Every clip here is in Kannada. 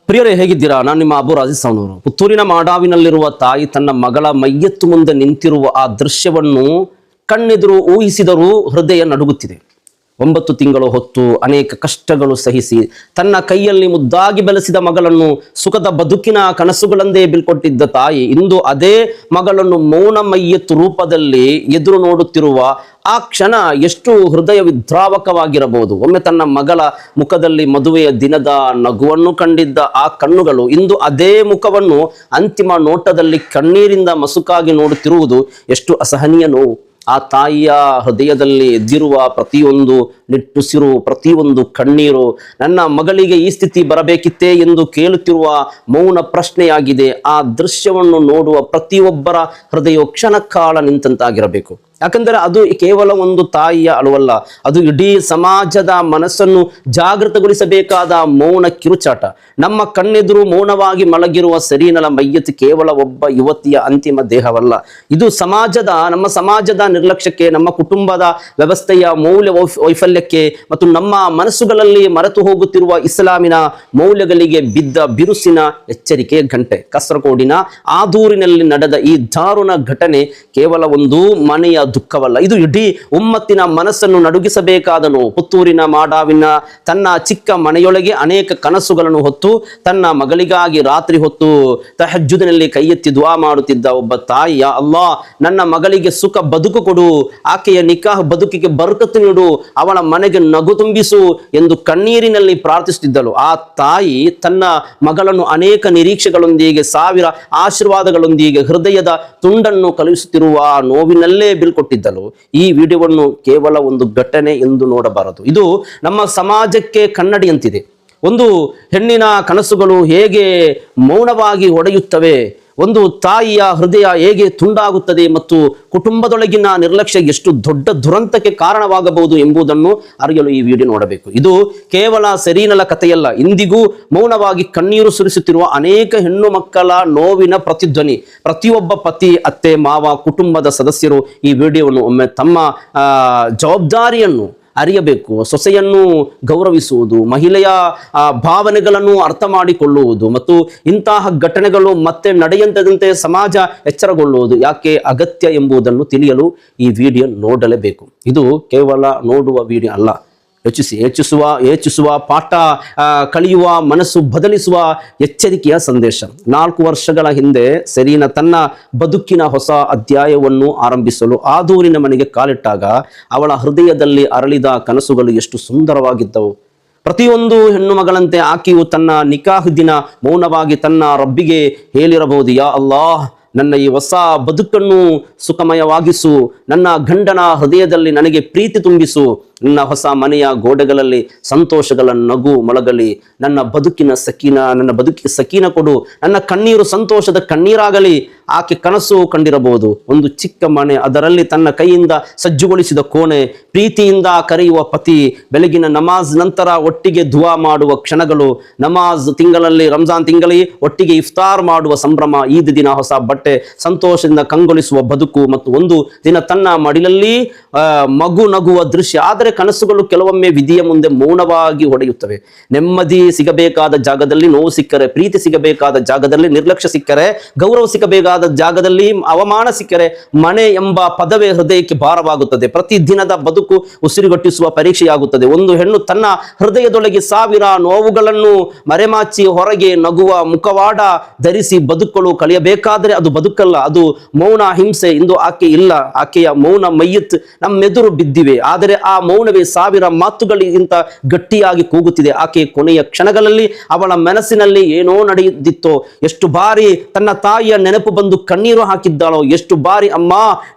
ಪ್ರಿಯರೇ, ಹೇಗಿದ್ದೀರಾ? ನಾನು ನಿಮ್ಮ ಅಬು ರಾಜೀಸ್ ಅವನವರು. ಪುತ್ತೂರಿನ ಮಾಡಾವಿನಲ್ಲಿರುವ ತಾಯಿ ತನ್ನ ಮಗಳ ಮೈಯತ್ತು ಮುಂದೆ ನಿಂತಿರುವ ಆ ದೃಶ್ಯವನ್ನು ಕಣ್ಣೆದುರು ಊಹಿಸಿದರೂ ಹೃದಯ ನಡುಗುತ್ತಿದೆ. 9 ತಿಂಗಳು ಹೊತ್ತು ಅನೇಕ ಕಷ್ಟಗಳು ಸಹಿಸಿ ತನ್ನ ಕೈಯಲ್ಲಿ ಮುದ್ದಾಗಿ ಬೆಳೆಸಿದ ಮಗಳನ್ನು ಸುಖದ ಬದುಕಿನ ಕನಸುಗಳಂದೇ ಬೀಳ್ಕೊಟ್ಟಿದ್ದ ತಾಯಿ ಇಂದು ಅದೇ ಮಗಳನ್ನು ಮೌನ ಮೈಯತ್ತು ರೂಪದಲ್ಲಿ ಎದುರು ನೋಡುತ್ತಿರುವ ಆ ಕ್ಷಣ ಎಷ್ಟು ಹೃದಯ ವಿದ್ರಾವಕವಾಗಿರಬಹುದು. ಒಮ್ಮೆ ತನ್ನ ಮಗಳ ಮುಖದಲ್ಲಿ ಮದುವೆಯ ದಿನದ ನಗುವನ್ನು ಕಂಡಿದ್ದ ಆ ಕಣ್ಣುಗಳು ಇಂದು ಅದೇ ಮುಖವನ್ನು ಅಂತಿಮ ನೋಟದಲ್ಲಿ ಕಣ್ಣೀರಿಂದ ಮಸುಕಾಗಿ ನೋಡುತ್ತಿರುವುದು ಎಷ್ಟು ಅಸಹನೀಯ ನೋವು. ಆ ತಾಯಿಯ ಹೃದಯದಲ್ಲಿ ಎದ್ದಿರುವ ಪ್ರತಿಯೊಂದು ನಿಟ್ಟುಸಿರು, ಪ್ರತಿಯೊಂದು ಕಣ್ಣೀರು ನನ್ನ ಮಗಳಿಗೆ ಈ ಸ್ಥಿತಿ ಬರಬೇಕಿತ್ತೇ ಎಂದು ಕೇಳುತ್ತಿರುವ ಮೌನ ಪ್ರಶ್ನೆಯಾಗಿದೆ. ಆ ದೃಶ್ಯವನ್ನು ನೋಡುವ ಪ್ರತಿಯೊಬ್ಬರ ಹೃದಯ ಕ್ಷಣಕಾಲ ನಿಂತಂತಾಗಿರಬೇಕು. ಯಾಕಂದರೆ ಅದು ಕೇವಲ ಒಂದು ತಾಯಿಯ ಅಳುವಲ್ಲ, ಅದು ಇಡೀ ಸಮಾಜದ ಮನಸ್ಸನ್ನು ಜಾಗೃತಗೊಳಿಸಬೇಕಾದ ಮೌನ ಕಿರುಚಾಟ. ನಮ್ಮ ಕಣ್ಣೆದುರು ಮೌನವಾಗಿ ಮಲಗಿರುವ ಸರೀನಳ ಮೈಯತ್ತು ಕೇವಲ ಒಬ್ಬ ಯುವತಿಯ ಅಂತಿಮ ದೇಹವಲ್ಲ, ಇದು ನಮ್ಮ ಸಮಾಜದ ನಿರ್ಲಕ್ಷ್ಯಕ್ಕೆ, ನಮ್ಮ ಕುಟುಂಬದ ವ್ಯವಸ್ಥೆಯ ಮೌಲ್ಯ ವೈಫಲ್ಯಕ್ಕೆ ಮತ್ತು ನಮ್ಮ ಮನಸ್ಸುಗಳಲ್ಲಿ ಮರೆತು ಹೋಗುತ್ತಿರುವ ಇಸ್ಲಾಮಿನ ಮೌಲ್ಯಗಳಿಗೆ ಬಿದ್ದ ಬಿರುಸಿನ ಎಚ್ಚರಿಕೆಯ ಗಂಟೆ. ಕಾಸರಗೋಡಿನ ಆದೂರಿನಲ್ಲಿ ನಡೆದ ಈ ದಾರುಣ ಘಟನೆ ಕೇವಲ ಒಂದು ಮನೆಯ ದುಃಖವಲ್ಲ, ಇದು ಇಡೀ ಉಮ್ಮತ್ತಿನ ಮನಸ್ಸನ್ನು ನಡುಗಿಸಬೇಕಾದ ನೋವು. ಪುತ್ತೂರಿನ ಮಾಡಾವಿನ ತನ್ನ ಚಿಕ್ಕ ಮನೆಯೊಳಗೆ ಅನೇಕ ಕನಸುಗಳನ್ನು ಹೊತ್ತು ತನ್ನ ಮಗಳಿಗಾಗಿ ರಾತ್ರಿ ಹೊತ್ತು ತಹಜ್ಜುದಿನಲ್ಲಿ ಕೈ ಎತ್ತಿ ದುಆ ಮಾಡುತ್ತಿದ್ದ ಒಬ್ಬ ತಾಯಿಯ ಅಲ್ಲಾ, ನನ್ನ ಮಗಳಿಗೆ ಸುಖ ಬದುಕು ಕೊಡು, ಆಕೆಯ ನಿಕಾಹ್ ಬದುಕಿಗೆ ಬರಕತ್ತು ನೀಡು, ಅವಳ ಮನೆಗೆ ನಗು ತುಂಬಿಸು ಎಂದು ಕಣ್ಣೀರಿನಲ್ಲಿ ಪ್ರಾರ್ಥಿಸುತ್ತಿದ್ದಳು. ಆ ತಾಯಿ ತನ್ನ ಮಗಳನ್ನು ಅನೇಕ ನಿರೀಕ್ಷೆಗಳೊಂದಿಗೆ, ಸಾವಿರ ಆಶೀರ್ವಾದಗಳೊಂದಿಗೆ ಹೃದಯದ ತುಂಡನ್ನು ಕಳುಹಿಸುತ್ತಿರುವ ನೋವಿನಲ್ಲೇ ಕೊಟ್ಟಿದ್ದಳು. ಈ ವಿಡಿಯೋವನ್ನು ಕೇವಲ ಒಂದು ಘಟನೆ ಎಂದು ನೋಡಬಾರದು, ಇದು ನಮ್ಮ ಸಮಾಜಕ್ಕೆ ಕನ್ನಡಿಯಂತಿದೆ. ಒಂದು ಹೆಣ್ಣಿನ ಕನಸುಗಳು ಹೇಗೆ ಮೌನವಾಗಿ ಹೊಡೆಯುತ್ತವೆ, ಒಂದು ತಾಯಿಯ ಹೃದಯ ಹೇಗೆ ತುಂಡಾಗುತ್ತದೆ ಮತ್ತು ಕುಟುಂಬದೊಳಗಿನ ನಿರ್ಲಕ್ಷ್ಯ ಎಷ್ಟು ದೊಡ್ಡ ದುರಂತಕ್ಕೆ ಕಾರಣವಾಗಬಹುದು ಎಂಬುದನ್ನು ಅರಿಯಲು ಈ ವಿಡಿಯೋ ನೋಡಬೇಕು. ಇದು ಕೇವಲ ಸರೀನಳ ಕಥೆಯಲ್ಲ, ಇಂದಿಗೂ ಮೌನವಾಗಿ ಕಣ್ಣೀರು ಸುರಿಸುತ್ತಿರುವ ಅನೇಕ ಹೆಣ್ಣು ಮಕ್ಕಳ ನೋವಿನ ಪ್ರತಿಧ್ವನಿ. ಪ್ರತಿಯೊಬ್ಬ ಪತಿ, ಅತ್ತೆ, ಮಾವ, ಕುಟುಂಬದ ಸದಸ್ಯರು ಈ ವಿಡಿಯೋವನ್ನು ಒಮ್ಮೆ ತಮ್ಮ ಜವಾಬ್ದಾರಿಯನ್ನು ಅರಿಯಬೇಕು. ಸೊಸೆಯನ್ನು ಗೌರವಿಸುವುದು, ಮಹಿಳೆಯ ಭಾವನೆಗಳನ್ನು ಅರ್ಥ ಮಾಡಿಕೊಳ್ಳುವುದು ಮತ್ತು ಇಂತಹ ಘಟನೆಗಳು ಮತ್ತೆ ನಡೆಯಂತದಂತೆ ಸಮಾಜ ಎಚ್ಚರಗೊಳ್ಳುವುದು ಯಾಕೆ ಅಗತ್ಯ ಎಂಬುದನ್ನು ತಿಳಿಯಲು ಈ ವಿಡಿಯೋ ನೋಡಲೇಬೇಕು. ಇದು ಕೇವಲ ನೋಡುವ ವಿಡಿಯೋ ಅಲ್ಲ, ಯೋಚಿಸುವ ಪಾಠ ಕಲಿಯುವ, ಮನಸ್ಸು ಬದಲಿಸುವ ಎಚ್ಚರಿಕೆಯ ಸಂದೇಶ. 4 ವರ್ಷಗಳ ಹಿಂದೆ ಸರೀನಾ ತನ್ನ ಬದುಕಿನ ಹೊಸ ಅಧ್ಯಾಯವನ್ನು ಆರಂಭಿಸಲು ಆದೂರಿನ ಮನೆಗೆ ಕಾಲಿಟ್ಟಾಗ ಅವಳ ಹೃದಯದಲ್ಲಿ ಅರಳಿದ ಕನಸುಗಳು ಎಷ್ಟು ಸುಂದರವಾಗಿದ್ದವು. ಪ್ರತಿಯೊಂದು ಹೆಣ್ಣು ಮಗಳಂತೆ ಆಕೆಯು ತನ್ನ ನಿಕಾಹ್ ದಿನ ಮೌನವಾಗಿ ತನ್ನ ರಬ್ಬಿಗೆ ಹೇಳಿರಬಹುದು, ಯಾ ಅಲ್ಲಾಹ್, ನನ್ನ ಈ ಹೊಸ ಬದುಕನ್ನು ಸುಖಮಯವಾಗಿಸು, ನನ್ನ ಗಂಡನ ಹೃದಯದಲ್ಲಿ ನನಗೆ ಪ್ರೀತಿ ತುಂಬಿಸು, ನನ್ನ ಹೊಸ ಮನೆಯ ಗೋಡೆಗಳಲ್ಲಿ ಸಂತೋಷಗಳ ನಗು ಮೊಳಗಲಿ, ನನ್ನ ಬದುಕಿಗೆ ಸಕೀನ ಕೊಡು, ನನ್ನ ಕಣ್ಣೀರು ಸಂತೋಷದ ಕಣ್ಣೀರಾಗಲಿ. ಆಕೆ ಕನಸು ಕಂಡಿರಬಹುದು ಒಂದು ಚಿಕ್ಕ ಮನೆ, ಅದರಲ್ಲಿ ತನ್ನ ಕೈಯಿಂದ ಸಜ್ಜುಗೊಳಿಸಿದ ಕೋಣೆ, ಪ್ರೀತಿಯಿಂದ ಕರೆಯುವ ಪತಿ, ಬೆಳಗಿನ ನಮಾಜ್ ನಂತರ ಒಟ್ಟಿಗೆ ದುವಾ ಮಾಡುವ ಕ್ಷಣಗಳು, ನಮಾಜ್ ತಿಂಗಳಲ್ಲಿ ರಂಜಾನ್ ತಿಂಗಳಲ್ಲಿ ಒಟ್ಟಿಗೆ ಇಫ್ತಾರ್ ಮಾಡುವ ಸಂಭ್ರಮ, ಈದ್ ದಿನ ಹೊಸ ಬಟ್ಟೆ, ಸಂತೋಷದಿಂದ ಕಂಗೊಳಿಸುವ ಬದುಕು ಮತ್ತು ಒಂದು ದಿನ ತನ್ನ ಮಡಿಲಲ್ಲಿ ಮಗು ನಗುವ ದೃಶ್ಯ. ಆದರೆ ಕನಸುಗಳು ಕೆಲವೊಮ್ಮೆ ವಿಧಿಯ ಮುಂದೆ ಮೌನವಾಗಿ ಹೊಡೆಯುತ್ತವೆ. ನೆಮ್ಮದಿ ಸಿಗಬೇಕಾದ ಜಾಗದಲ್ಲಿ ನೋವು ಸಿಕ್ಕರೆ, ಪ್ರೀತಿ ಸಿಗಬೇಕಾದ ಜಾಗದಲ್ಲಿ ನಿರ್ಲಕ್ಷ್ಯ ಸಿಕ್ಕರೆ, ಗೌರವ ಸಿಗಬೇಕಾದ ಜಾಗದಲ್ಲಿ ಅವಮಾನ ಸಿಕ್ಕರೆ, ಮನೆ ಎಂಬ ಪದವೇ ಹೃದಯಕ್ಕೆ ಭಾರವಾಗುತ್ತದೆ. ಪ್ರತಿ ದಿನದ ಬದುಕು ಉಸಿರುಗಟ್ಟಿಸುವ ಪರೀಕ್ಷೆಯಾಗುತ್ತದೆ. ಒಂದು ಹೆಣ್ಣು ತನ್ನ ಹೃದಯದೊಳಗೆ ಸಾವಿರ ನೋವುಗಳನ್ನು ಮರೆಮಾಚಿ ಹೊರಗೆ ನಗುವ ಮುಖವಾಡ ಧರಿಸಿ ಬದುಕಲು ಕಲಿಯಬೇಕಾದರೆ ಅದು ಬದುಕಲ್ಲ, ಅದು ಮೌನ ಹಿಂಸೆ. ಇಂದು ಆಕೆ ಇಲ್ಲ, ಆಕೆಯ ಮೌನ ಮೈಯತ್ ನಮ್ಮೆದುರು ಬಿದ್ದಿವೆ, ಆದರೆ ಆ ಮೌನವೇ ಸಾವಿರ ಮಾತುಗಳಿಗಿಂತ ಗಟ್ಟಿಯಾಗಿ ಕೂಗುತ್ತಿದೆ. ಆಕೆ ಕೊನೆಯ ಕ್ಷಣಗಳಲ್ಲಿ ಅವಳ ಮನಸ್ಸಿನಲ್ಲಿ ಏನೋ ನಡೆಯುತ್ತಿತ್ತೋ, ಎಷ್ಟು ಬಾರಿ ತನ್ನ ತಾಯಿಯ ನೆನಪು ಬಂದು ಕಣ್ಣೀರು ಹಾಕಿದ್ದಾಳೋ, ಎಷ್ಟು ಬಾರಿ ಅಮ್ಮ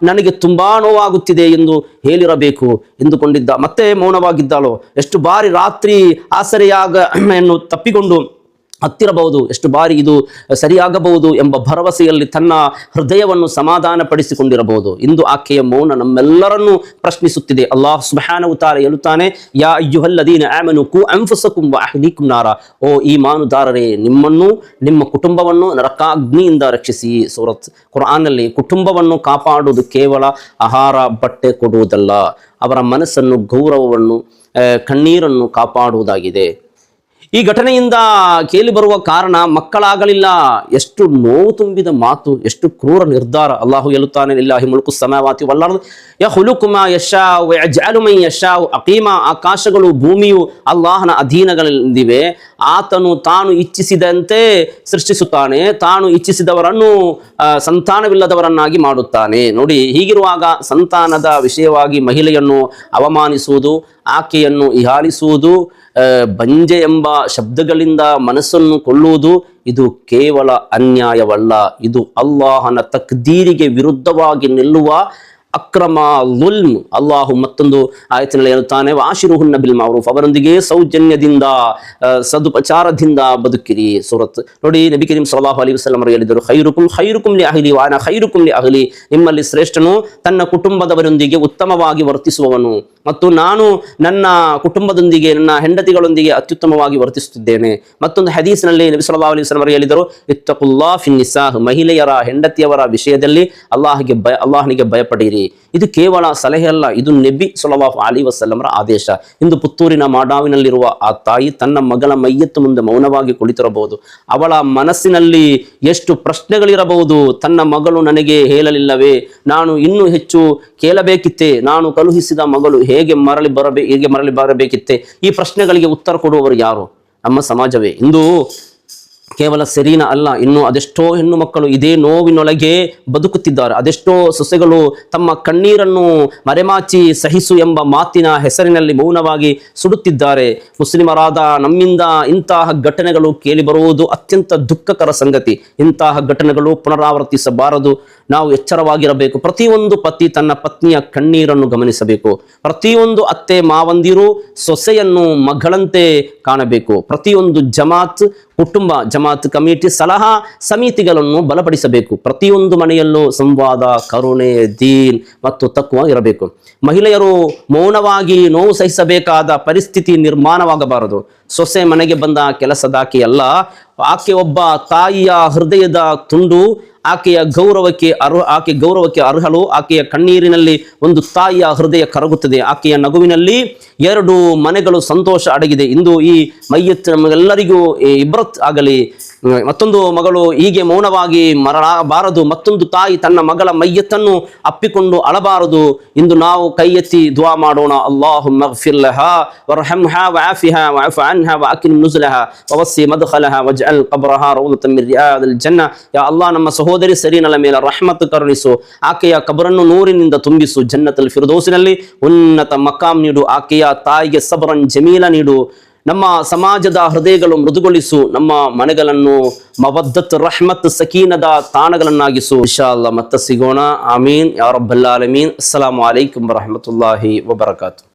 ನನಗೆ ತುಂಬಾ ನೋವಾಗುತ್ತಿದೆ ಎಂದು ಹೇಳಿರಬೇಕು ಎಂದುಕೊಂಡಿದ್ದ ಮತ್ತೆ ಮೌನವಾಗಿದ್ದಾಳೋ, ಎಷ್ಟು ಬಾರಿ ರಾತ್ರಿ ಆಸರೆಯನ್ನು ತಪ್ಪಿಕೊಂಡು ಹತ್ತಿರಬಹುದು, ಎಷ್ಟು ಬಾರಿ ಇದು ಸರಿಯಾಗಬಹುದು ಎಂಬ ಭರವಸೆಯಲ್ಲಿ ತನ್ನ ಹೃದಯವನ್ನು ಸಮಾಧಾನ ಪಡಿಸಿಕೊಂಡಿರಬಹುದು. ಇಂದು ಆಕೆಯ ಮೌನ ನಮ್ಮೆಲ್ಲರನ್ನು ಪ್ರಶ್ನಿಸುತ್ತಿದೆ. ಅಲ್ಲಾಹ್ ಸುಬ್ಹಾನಹು ವ ತಆಲಾ ಹೇಳುತ್ತಾನೆ, ಯಾ ಅಯ್ಯುಹಲ್ಲದೀನ ಆಮನು ಕು ಅನ್ಫುಸಕುಂ ವ ಅಹ್ಲೀಕುಂ ನಾರ, ಓ ಈಮಾನುದಾರರೇ, ನಿಮ್ಮನ್ನು ನಿಮ್ಮ ಕುಟುಂಬವನ್ನು ನರಕಾಗ್ನಿಯಿಂದ ರಕ್ಷಿಸಿ. ಸೂರತ್ ಕುರ್ಆನ್ನಲ್ಲಿ ಕುಟುಂಬವನ್ನು ಕಾಪಾಡುವುದು ಕೇವಲ ಆಹಾರ ಬಟ್ಟೆ ಕೊಡುವುದಲ್ಲ, ಅವರ ಮನಸ್ಸನ್ನು, ಗೌರವವನ್ನು, ಕಣ್ಣೀರನ್ನು ಕಾಪಾಡುವುದಾಗಿದೆ. ಈ ಘಟನೆಯಿಂದ ಕೇಳಿ ಬರುವ ಕಾರಣ ಮಕ್ಕಳಾಗಲಿಲ್ಲ. ಎಷ್ಟು ನೋವು ತುಂಬಿದ ಮಾತು, ಎಷ್ಟು ಕ್ರೂರ ನಿರ್ಧಾರ. ಅಲ್ಲಾಹು ಹೇಳುತ್ತಾನೆ, ಲಿಲ್ಲಾಹಿ ಮುಲ್ಕು ಸಮಾವಾತಿ ವಲ್ ಅರ್ದ್ ಯಖ್ಲುಕು ಮಾ ಯಶಾഉ ವಯಜ್ಅಲು ಮನ್ ಯಶಾಉ ಅಕೀಮಾ. ಆಕಾಶಗಳು ಭೂಮಿಯು ಅಲ್ಲಾಹನ ಅಧೀನಗಳಲ್ಲಿವೆ. ಆತನು ತಾನು ಇಚ್ಛಿಸಿದಂತೆ ಸೃಷ್ಟಿಸುತ್ತಾನೆ, ತಾನು ಇಚ್ಛಿಸಿದವರನ್ನು ಸಂತಾನವಿಲ್ಲದವರನ್ನಾಗಿ ಮಾಡುತ್ತಾನೆ. ನೋಡಿ, ಹೀಗಿರುವಾಗ ಸಂತಾನದ ವಿಷಯವಾಗಿ ಮಹಿಳೆಯನ್ನು ಅವಮಾನಿಸುವುದು, ಆಕೆಯನ್ನು ಇಹಾಲಿಸುವುದು, ಬಂಜೆ ಎಂಬ ಶಬ್ದಗಳಿಂದ ಮನಸ್ಸನ್ನು ಕೊಲ್ಲುವುದು, ಇದು ಕೇವಲ ಅನ್ಯಾಯವಲ್ಲ, ಇದು ಅಲ್ಲಾಹನ ತಕ್ದೀರಿಗೆ ವಿರುದ್ಧವಾಗಿ ನಿಲ್ಲುವ ಅಕ್ರಮ, ದುಲ್ಮ್. ಅಲ್ಲಾಹು ಮತ್ತೊಂದು ಆಯತಿನಲ್ಲಿ ಹೇಳುತ್ತಾನೆ, ವಾಶಿರುಹುನ್ನ ಬಿಲ್ ಮಾರೂಫ್, ಅವರೊಂದಿಗೆ ಸೌಜನ್ಯದಿಂದ ಸದುಪಚಾರದಿಂದ ಬದುಕಿರಿ. ಸೂರತ್ ನೋಡಿ, ನಬಿ ಕರೀಂ ಸಲ್ಲಲ್ಲಾಹು ಅಲೈಹಿ ವಸಲ್ಲಂ ಅವರು ಹೇಳಿದರು, ಖೈರುಕುಂ ಲಿ ಅಹ್ಲಿ ವಾನ ಖೈರುಕುಂ ಲಿ ಅಹ್ಲಿ. ನಿಮ್ಮಲ್ಲಿ ಶ್ರೇಷ್ಠನು ತನ್ನ ಕುಟುಂಬದವರೊಂದಿಗೆ ಉತ್ತಮವಾಗಿ ವರ್ತಿಸುವವನು, ಮತ್ತು ನಾನು ನನ್ನ ಕುಟುಂಬದೊಂದಿಗೆ, ನನ್ನ ಹೆಂಡತಿಗಳೊಂದಿಗೆ ಅತ್ಯುತ್ತಮವಾಗಿ ವರ್ತಿಸುತ್ತಿದ್ದೇನೆ. ಮತ್ತೊಂದು ಹದೀಸ್ನಲ್ಲಿ ನಬಿ ಸಲ್ಲಲ್ಲಾಹು ಅಲೈಹಿ ವಸಲ್ಲಂ ಅವರು ಹೇಳಿದರು, ಇತ್ತಖುಲ್ಲಾಹ್ ಫಿನ್ ನಿಸಾಹ್, ಮಹಿಳೆಯರ ಹೆಂಡತಿಯವರ ವಿಷಯದಲ್ಲಿ ಅಲ್ಲಾಹನಿಗೆ ಭಯಪಡಿರಿ. ಇದು ಕೇವಲ ಸಲಹೆ ಅಲ್ಲ, ಇದು ನಬಿ ಸಲ್ಲಲ್ಲಾಹು ಅಲೈಹಿ ವಸಲ್ಲಂರ ಆದೇಶ. ಇಂದು ಪುತ್ತೂರಿನ ಮಾಡಾವಿನಲ್ಲಿರುವ ಆ ತಾಯಿ ತನ್ನ ಮಗಳ ಮೈಯತ್ತು ಮುಂದೆ ಮೌನವಾಗಿ ಕುಳಿತಿರಬಹುದು. ಅವಳ ಮನಸ್ಸಿನಲ್ಲಿ ಎಷ್ಟು ಪ್ರಶ್ನೆಗಳಿರಬಹುದು. ತನ್ನ ಮಗಳು ನನಗೆ ಹೇಳಲಿಲ್ಲವೇ, ನಾನು ಇನ್ನೂ ಹೆಚ್ಚು ಕೇಳಬೇಕಿತ್ತೆ, ನಾನು ಕಳುಹಿಸಿದ ಮಗಳು ಹೇಗೆ ಮರಳಿ ಬರಬೇಕಿತ್ತೆ. ಈ ಪ್ರಶ್ನೆಗಳಿಗೆ ಉತ್ತರ ಕೊಡುವವರು ಯಾರು? ನಮ್ಮ ಸಮಾಜವೇ. ಇಂದು ಕೇವಲ ಸೆರೀನಾ ಅಲ್ಲ, ಇನ್ನು ಅದೆಷ್ಟೋ ಹೆಣ್ಣು ಮಕ್ಕಳು ಇದೇ ನೋವಿನೊಳಗೆ ಬದುಕುತ್ತಿದ್ದಾರೆ. ಅದೆಷ್ಟೋ ಸೊಸೆಗಳು ತಮ್ಮ ಕಣ್ಣೀರನ್ನು ಮರೆಮಾಚಿ ಸಹಿಸು ಎಂಬ ಮಾತಿನ ಹೆಸರಿನಲ್ಲಿ ಮೌನವಾಗಿ ಸುಡುತ್ತಿದ್ದಾರೆ. ಮುಸ್ಲಿಮರಾದ ನಮ್ಮಿಂದ ಇಂತಹ ಘಟನೆಗಳು ಕೇಳಿ ಬರುವುದು ಅತ್ಯಂತ ದುಃಖಕರ ಸಂಗತಿ. ಇಂತಹ ಘಟನೆಗಳು ಪುನರಾವರ್ತಿಸಬಾರದು. ನಾವು ಎಚ್ಚರವಾಗಿರಬೇಕು. ಪ್ರತಿಯೊಂದು ಪತಿ ತನ್ನ ಪತ್ನಿಯ ಕಣ್ಣೀರನ್ನು ಗಮನಿಸಬೇಕು. ಪ್ರತಿಯೊಂದು ಅತ್ತೆ ಮಾವಂದಿರು ಸೊಸೆಯನ್ನು ಮಗಳಂತೆ ಕಾಣಬೇಕು. ಪ್ರತಿಯೊಂದು ಕುಟುಂಬ ಜಮಾತ್ ಕಮಿಟಿ ಸಲಹಾ ಸಮಿತಿಗಳನ್ನು ಬಲಪಡಿಸಬೇಕು. ಪ್ರತಿಯೊಂದು ಮನೆಯಲ್ಲೂ ಸಂವಾದ, ಕರುಣೆ, ದೀನ್ ಮತ್ತು ತಕ್ವಾ ಇರಬೇಕು. ಮಹಿಳೆಯರು ಮೌನವಾಗಿ ನೋವು ಸಹಿಸಬೇಕಾದ ಪರಿಸ್ಥಿತಿ ನಿರ್ಮಾಣವಾಗಬಾರದು. ಸೊಸೆ ಮನೆಗೆ ಬಂದ ಕೆಲಸದಾಕೆಯಲ್ಲ, ಆಕೆ ಒಬ್ಬ ತಾಯಿಯ ಹೃದಯದ ತುಂಡು. ಆಕೆಯ ಗೌರವಕ್ಕೆ ಅರ್ಹಳು. ಆಕೆಯ ಕಣ್ಣೀರಿನಲ್ಲಿ ಒಂದು ತಾಯಿಯ ಹೃದಯ ಕರಗುತ್ತದೆ. ಆಕೆಯ ನಗುವಿನಲ್ಲಿ 2 ಮನೆಗಳು ಸಂತೋಷ ಅಡಗಿದೆ. ಇಂದು ಈ ಮೈಯತ್ ನಮಗೆಲ್ಲರಿಗೂ ಇಬ್ರತ್ ಆಗಲಿ. ಮತ್ತೊಂದು ಮಗಳು ಹೀಗೆ ಮೌನವಾಗಿ ಮರಳಬಾರದು. ಮತ್ತೊಂದು ತಾಯಿ ತನ್ನ ಮಗಳ ಮೈಯತ್ತನ್ನು ಅಪ್ಪಿಕೊಂಡು ಅಳಬಾರದು. ಇಂದು ನಾವು ಕೈ ಎತ್ತಿ ದುಆ ಮಾಡೋಣ. ಅಲ್ಲಾಹುಮ್ಮ ಘಫಿರ್ ಲಹಾ ವರ್ಹಮ್ಹಾ ವಆಫಿಹಾ ವಅಫು ಅನ್ಹಾ ವಅಕ್ರಿಮ್ ನುಜುಲಹಾ ವವಸ್ಸಿ ಮದ್ಖಲಹಾ ವಜ್ಅಲ್ ഖബ്റಹಾ ರೌದತನ್ ಮಿನ್ ರಿಯಾದಿಲ್ ಜನ್ನah. ಯಾ ಅಲ್ಲಾಹ್, ನಮ್ಮ ಸಹೋದರಿ ಸರೀನಳ ಮೇಲೆ ರಹಮತ್ ಕರುಣಿಸು. ಆಕೆಯ ಕಬರನ್ನು ನೂರಿನಿಂದ ತುಂಬಿಸು. ಜನ್ನತುಲ್ ಫಿರ್ದೌಸಿನಲ್ಲಿ ಉನ್ನತ ಮಕಾಂ ನೀಡು. ಆಕೆಯ ತಾಯಿಗೆ ಸಬ್ರನ್ ಜಮೀಲ ನೀಡು. ನಮ್ಮ ಸಮಾಜದ ಹೃದಯಗಳು ಮೃದುಗೊಳಿಸು. ನಮ್ಮ ಮನೆಗಳನ್ನು ಮವದ್ದತ್, ರಹಮತ್, ಸಕೀನದ ತಾಣಗಳನ್ನಾಗಿಸು. ಇನ್ಶಾ ಅಲ್ಲಾಹ್ ಮತ್ತೆ ಸಿಗೋಣ. ಆಮೀನ್ ಯಾ ರಬ್ಬಲ್ ಆಲಮೀನ್. ಅಸ್ಸಲಾಮು ಅಲೈಕುಂ ವರಹಮತುಲ್ಲಾಹಿ ವಬರಕಾತು.